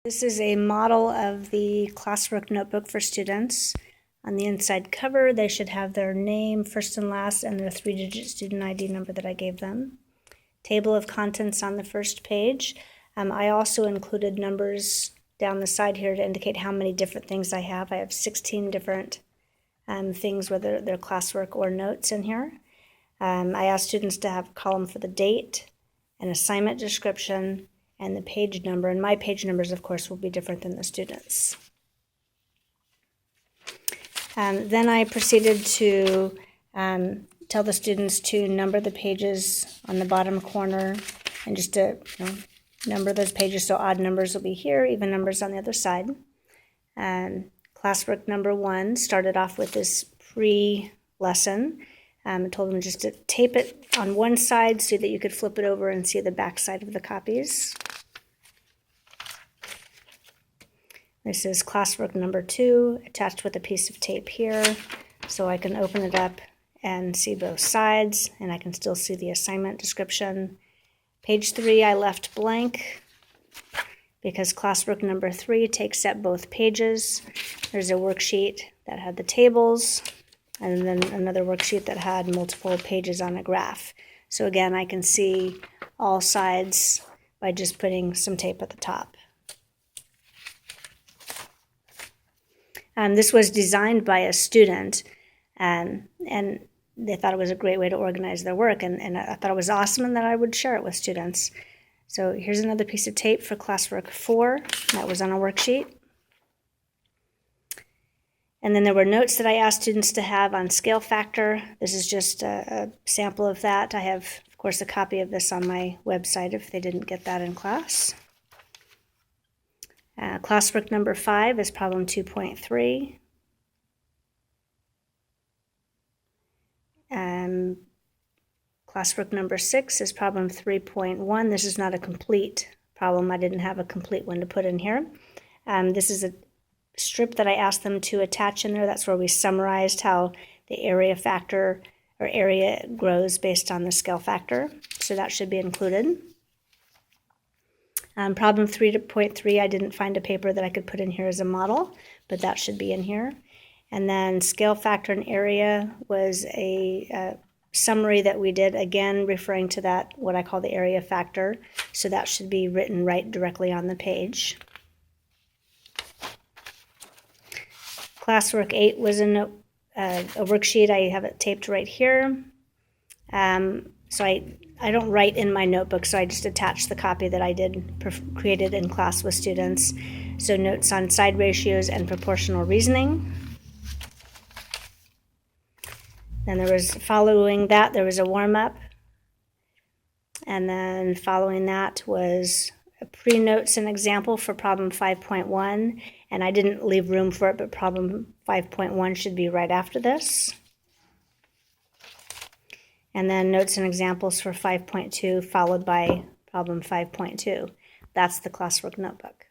This is a model of the Classwork Notebook for students. On the inside cover, they should have their name, first and last, and their 3-digit student ID number that I gave them. Table of contents on the first page. I also included numbers down the side here to indicate how many different things I have. I have 16 different things, whether they're classwork or notes in here. I asked students to have a column for the date, an assignment description, and the page number. And my page numbers, of course, will be different than the students. Then I proceeded to tell the students to number the pages on the bottom corner and just to number those pages so odd numbers will be here, even numbers on the other side. Classwork number 1 started off with this pre-lesson. I told them just to tape it on one side so that you could flip it over and see the back side of the copies. This is classwork number 2 attached with a piece of tape here, so I can open it up and see both sides, and I can still see the assignment description. Page 3 I left blank because classwork number 3 takes up both pages. There's a worksheet that had the tables, and then another worksheet that had multiple pages on a graph. So again, I can see all sides by just putting some tape at the top. This was designed by a student, and they thought it was a great way to organize their work, and I thought it was awesome and that I would share it with students. So here's another piece of tape for classwork 4 that was on a worksheet. And then there were notes that I asked students to have on scale factor. This is just a sample of that. I have, of course, a copy of this on my website if they didn't get that in class. Classwork number 5 is problem 2.3. Classwork number 6 is problem 3.1. This is not a complete problem. I didn't have a complete one to put in here. This is a strip that I asked them to attach in there. That's where we summarized how the area factor or area grows based on the scale factor. So that should be included. Problem 3.3, I didn't find a paper that I could put in here as a model, but that should be in here. And then scale factor and area was a summary that we did, again referring to that, what I call the area factor. So that should be written right directly on the page. Classwork 8 was a worksheet. I have it taped right here. So I don't write in my notebook, so I just attach the copy that I created in class with students. So notes on side ratios and proportional reasoning. Then following that, there was a warm-up. And then following that was a pre-notes and example for problem 5.1. And I didn't leave room for it, but problem 5.1 should be right after this. And then notes and examples for 5.2 followed by problem 5.2. That's the Classwork Notebook.